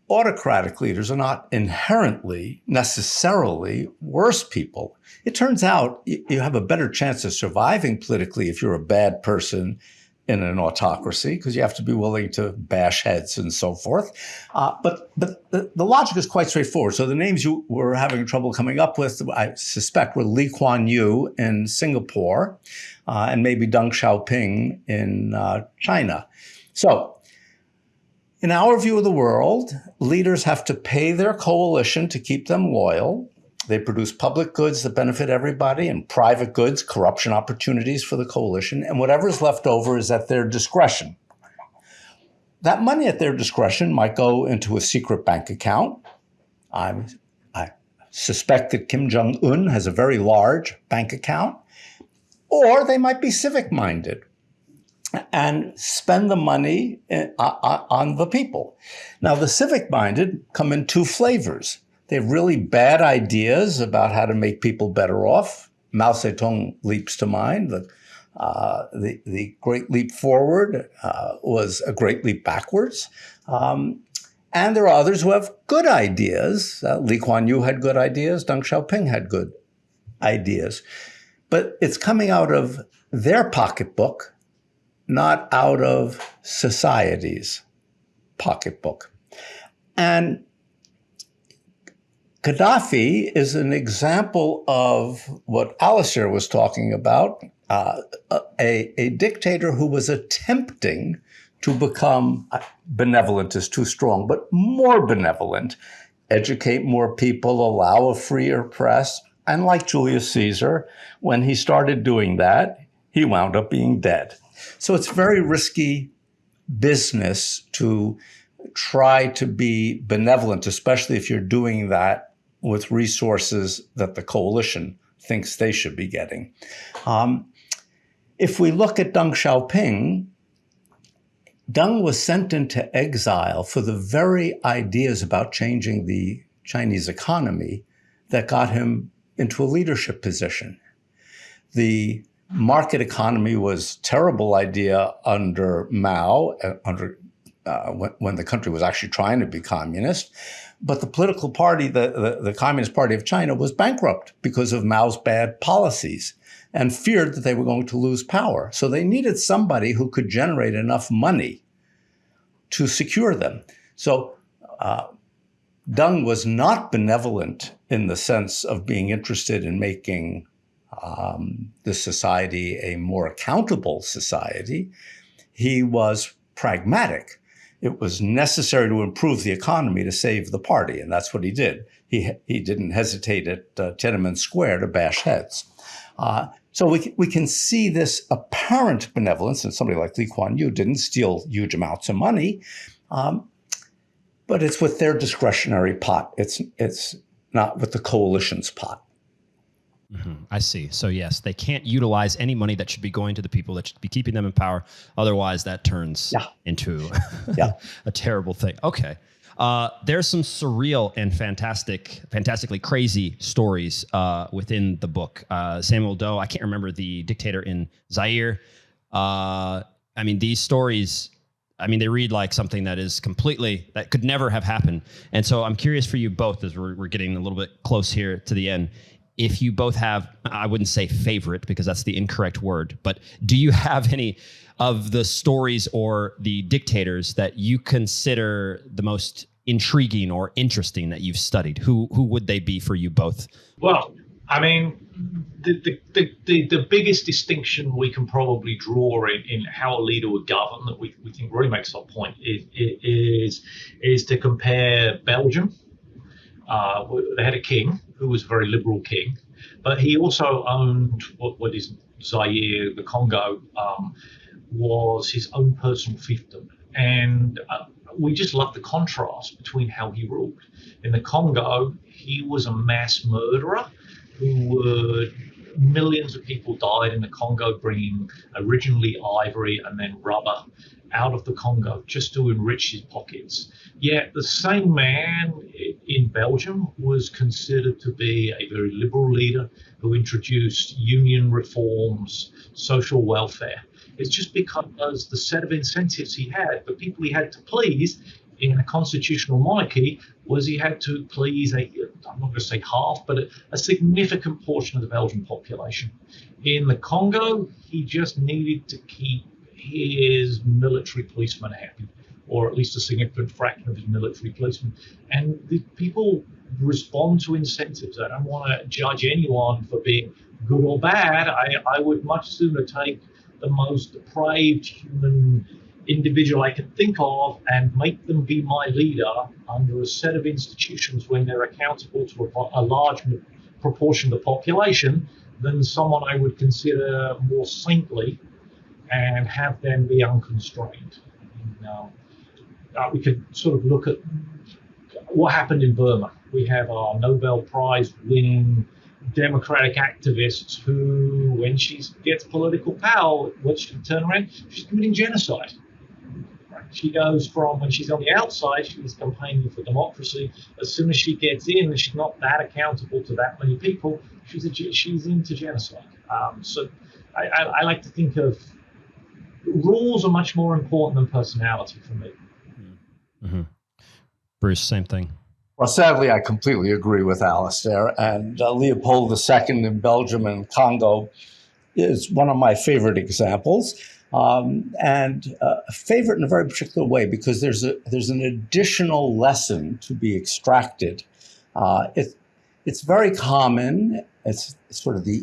Autocratic leaders are not inherently, necessarily worse people. It turns out you have a better chance of surviving politically if you're a bad person in an autocracy, because you have to be willing to bash heads and so forth. But the logic is quite straightforward. So the names you were having trouble coming up with, I suspect, were Lee Kuan Yew in Singapore and maybe Deng Xiaoping in China. So in our view of the world, leaders have to pay their coalition to keep them loyal. They produce public goods that benefit everybody and private goods, corruption opportunities for the coalition, and whatever is left over is at their discretion. That money at their discretion might go into a secret bank account. I suspect that Kim Jong-un has a very large bank account, or they might be civic-minded and spend the money on the people. Now, the civic-minded come in two flavors. They have really bad ideas about how to make people better off. Mao Zedong leaps to mind. The great leap forward was a great leap backwards. And there are others who have good ideas. Lee Kuan Yew had good ideas. Deng Xiaoping had good ideas. But it's coming out of their pocketbook, not out of society's pocketbook. And Gadaffi is an example of what Alastair was talking about, a dictator who was attempting to become, benevolent is too strong, but more benevolent, educate more people, allow a freer press. And like Julius Caesar, when he started doing that, he wound up being dead. So it's very risky business to try to be benevolent, especially if you're doing that with resources that the coalition thinks they should be getting. If we look at Deng Xiaoping, Deng was sent into exile for the very ideas about changing the Chinese economy that got him into a leadership position. The market economy was a terrible idea under Mao, when the country was actually trying to be communist. But the political party, the Communist Party of China, was bankrupt because of Mao's bad policies and feared that they were going to lose power. So they needed somebody who could generate enough money to secure them. So Deng was not benevolent in the sense of being interested in making the society a more accountable society. He was pragmatic. It was necessary to improve the economy to save the party, and that's what he did. He didn't hesitate at Tiananmen Square to bash heads. So we can see this apparent benevolence, and somebody like Lee Kuan Yew didn't steal huge amounts of money, but it's with their discretionary pot. It's not with the coalition's pot. Mm-hmm. I see. So yes, they can't utilize any money that should be going to the people that should be keeping them in power. Otherwise, that turns into a terrible thing. Okay. There's some surreal and fantastically crazy stories within the book. Samuel Doe, I can't remember the dictator in Zaire. These stories, they read like something that could never have happened. And so I'm curious for you both, as we're getting a little bit close here to the end, if you both have, I wouldn't say favorite because that's the incorrect word, but do you have any of the stories or the dictators that you consider the most intriguing or interesting that you've studied? Who would they be for you both? Well, the biggest distinction we can probably draw in how a leader would govern that we think really makes our point is to compare Belgium. They had a king who was a very liberal king, but he also owned what is Zaire, the Congo, was his own personal fiefdom. And we just love the contrast between how he ruled. In the Congo, he was a mass murderer millions of people died in the Congo, bringing originally ivory and then rubber out of the Congo just to enrich his pockets. Yet the same man in Belgium was considered to be a very liberal leader who introduced union reforms, social welfare. It's just because the set of incentives he had, the people he had to please in a constitutional monarchy, was he had to please I'm not going to say half, but a significant portion of the Belgian population. In the Congo, he just needed to keep his military policemen happy, or at least a significant fraction of his military policemen. And the people respond to incentives. I don't want to judge anyone for being good or bad. I would much sooner take the most depraved human individual I can think of and make them be my leader under a set of institutions when they're accountable to a large proportion of the population than someone I would consider more saintly and have them be unconstrained. We could sort of look at what happened in Burma. We have our Nobel Prize winning democratic activists who, when she gets political power, what she turn around, she's committing genocide. She goes from, when she's on the outside, she's campaigning for democracy. As soon as she gets in, she's not that accountable to that many people. She's into genocide. So I like to think of rules are much more important than personality for me. Mm-hmm. Bruce, same thing. Well, sadly, I completely agree with Alastair. And Leopold II in Belgium and Congo is one of my favorite examples. And a favorite in a very particular way, because there's an additional lesson to be extracted. It's very common. It's sort of the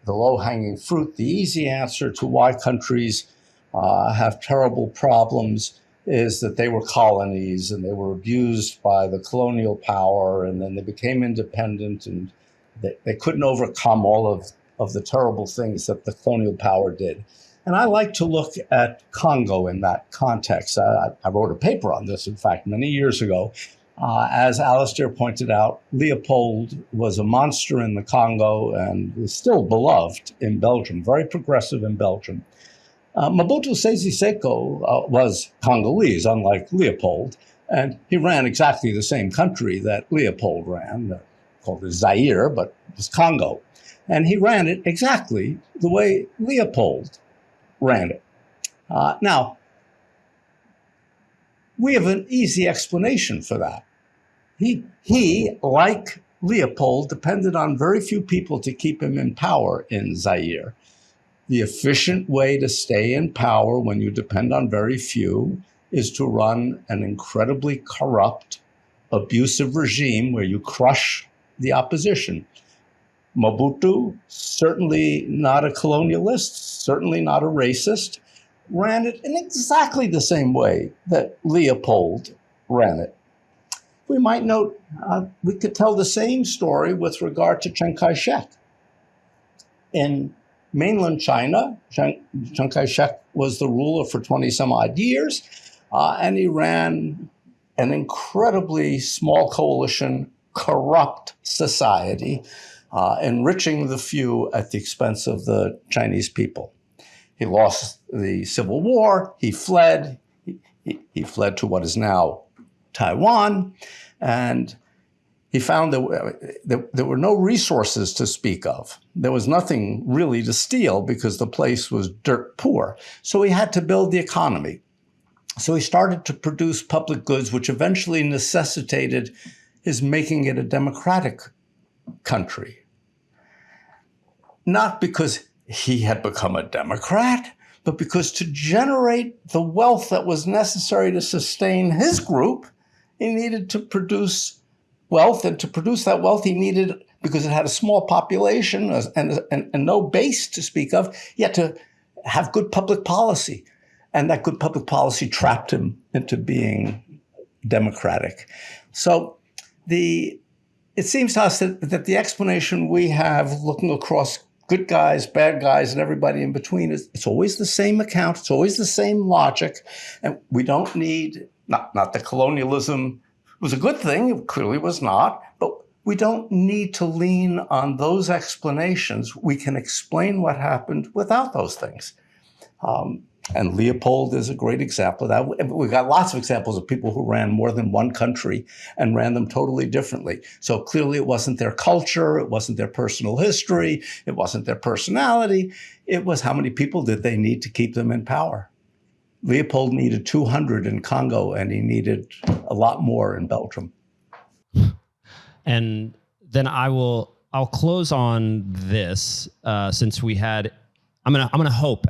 low-hanging fruit, the easy answer to why countries have terrible problems is that they were colonies and they were abused by the colonial power, and then they became independent, and they couldn't overcome all of the terrible things that the colonial power did. And I like to look at Congo in that context. I wrote a paper on this, in fact, many years ago. As Alastair pointed out, Leopold was a monster in the Congo and is still beloved in Belgium, very progressive in Belgium. Mobutu Sese Seko was Congolese, unlike Leopold, and he ran exactly the same country that Leopold ran, called Zaire, but it was Congo. And he ran it exactly the way Leopold ran it. Now, we have an easy explanation for that. He, like Leopold, depended on very few people to keep him in power in Zaire. The efficient way to stay in power when you depend on very few is to run an incredibly corrupt, abusive regime where you crush the opposition. Mobutu, certainly not a colonialist, certainly not a racist, ran it in exactly the same way that Leopold ran it. We might note, we could tell the same story with regard to Chiang Kai-shek. In mainland China, Chiang Kai-shek was the ruler for 20 some odd years, and he ran an incredibly small coalition, corrupt society, enriching the few at the expense of the Chinese people. He lost the Civil War, he fled, he fled to what is now Taiwan, and he found that there were no resources to speak of. There was nothing really to steal because the place was dirt poor. So he had to build the economy. So he started to produce public goods, which eventually necessitated his making it a democratic country. Not because he had become a Democrat, but because to generate the wealth that was necessary to sustain his group, he needed to produce wealth, and to produce that wealth he needed, because it had a small population and no base to speak of, he had to have good public policy. And that good public policy trapped him into being democratic. So it seems to us that the explanation we have looking across good guys, bad guys, and everybody in between is it's always the same account, it's always the same logic, and we don't need, not that colonialism was a good thing, it clearly was not, but we don't need to lean on those explanations. We can explain what happened without those things. And Leopold is a great example of that. We've got lots of examples of people who ran more than one country and ran them totally differently. So clearly it wasn't their culture, it wasn't their personal history, it wasn't their personality. It was how many people did they need to keep them in power. Leopold needed 200 in Congo, and he needed a lot more in Belgium. And then I'll close on this, since we had, I'm gonna hope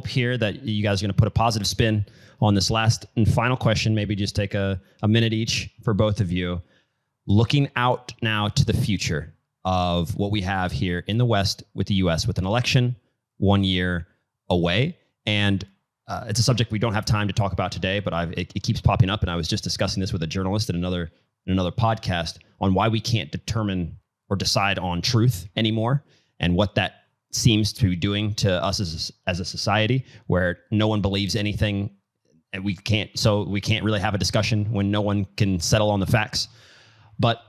here that you guys are gonna put a positive spin on this last and final question. Maybe just take a minute each for both of you, looking out now to the future of what we have here in the West with the U.S. with an election 1 year away. And it's a subject we don't have time to talk about today, but it keeps popping up. And I was just discussing this with a journalist in another podcast on why we can't determine or decide on truth anymore, and what that seems to be doing to us as a society, where no one believes anything, and we can't really have a discussion when no one can settle on the facts. But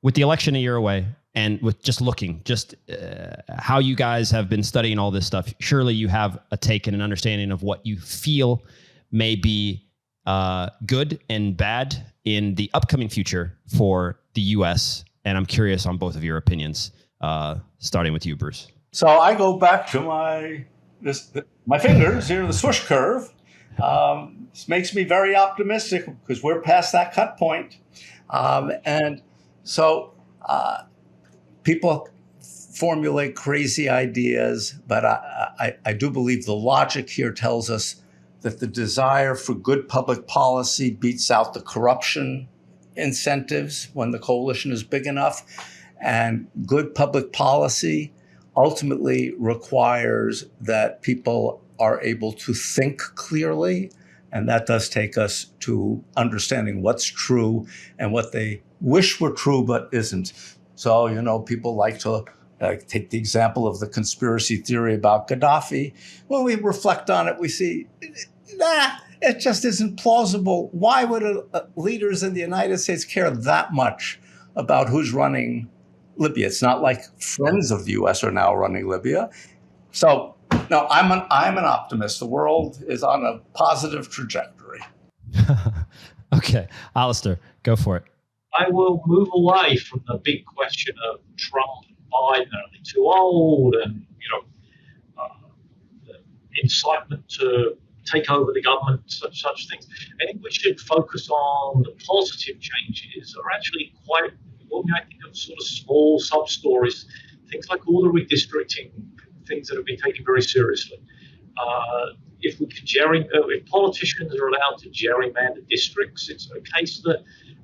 with the election a year away, and with just looking, how you guys have been studying all this stuff, surely you have a take and an understanding of what you feel may be good and bad in the upcoming future for the U.S. And I'm curious on both of your opinions, starting with you, Bruce. So I go back to my fingers here, the swoosh curve. This makes me very optimistic because we're past that cut point. And so people formulate crazy ideas, but I do believe the logic here tells us that the desire for good public policy beats out the corruption incentives when the coalition is big enough. And good public policy ultimately requires that people are able to think clearly. And that does take us to understanding what's true and what they wish were true but isn't. So, people like to take the example of the conspiracy theory about Gadaffi. When we reflect on it, we see, it just isn't plausible. Why would leaders in the United States care that much about who's running Libya? It's not like friends of the U.S. are now running Libya. So, no, I'm an optimist. The world is on a positive trajectory. Okay, Alastair, go for it. I will move away from the big question of Trump and Biden. Are they too old? And the incitement to take over the government, such things. I think we should focus on the positive changes are actually quite, I think of sort of small sub-stories, things like all the redistricting, things that have been taken very seriously. If politicians are allowed to gerrymander districts, it's a case that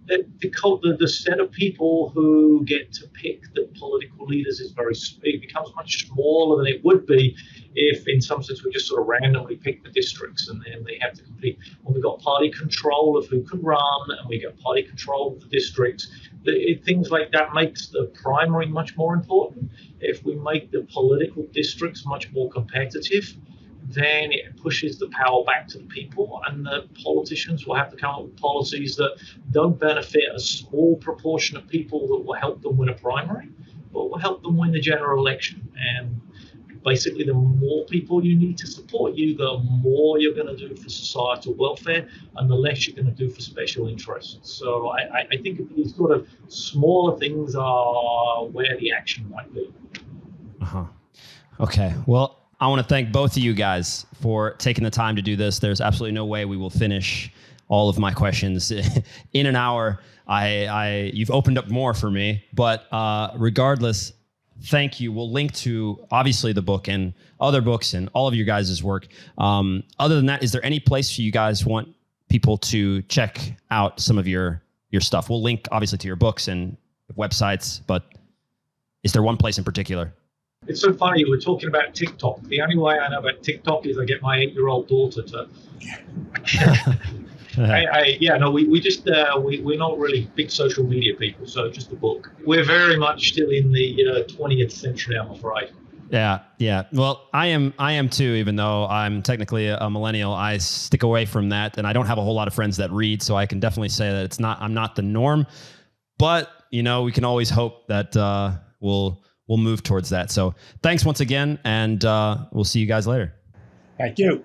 the set of people who get to pick the political leaders it becomes much smaller than it would be if, in some sense, we just sort of randomly pick the districts and then they have to compete. When we've got party control of who can run and we get party control of the districts, things like that makes the primary much more important. If we make the political districts much more competitive, then it pushes the power back to the people, and the politicians will have to come up with policies that don't benefit a small proportion of people that will help them win a primary, but will help them win the general election. And basically, the more people you need to support you, the more you're going to do for societal welfare, and the less you're going to do for special interests. So I think these sort of smaller things are where the action might be. Okay, well, I want to thank both of you guys for taking the time to do this. There's absolutely no way we will finish all of my questions in an hour. You've opened up more for me, but regardless, thank you. We'll link to obviously the book and other books and all of your guys' work. Other than that, is there any place you guys want people to check out some of your stuff? We'll link obviously to your books and websites, but is there one place in particular? It's so funny, we're talking about TikTok. The only way I know about TikTok is I get my 8-year-old daughter to. We're not really big social media people, so just the book. We're very much still in the 20th century, I'm afraid. Yeah. Well, I am too, even though I'm technically a millennial. I stick away from that, and I don't have a whole lot of friends that read, so I can definitely say that I'm not the norm. But, we can always hope that we'll move towards that. So thanks once again, and we'll see you guys later. Thank you.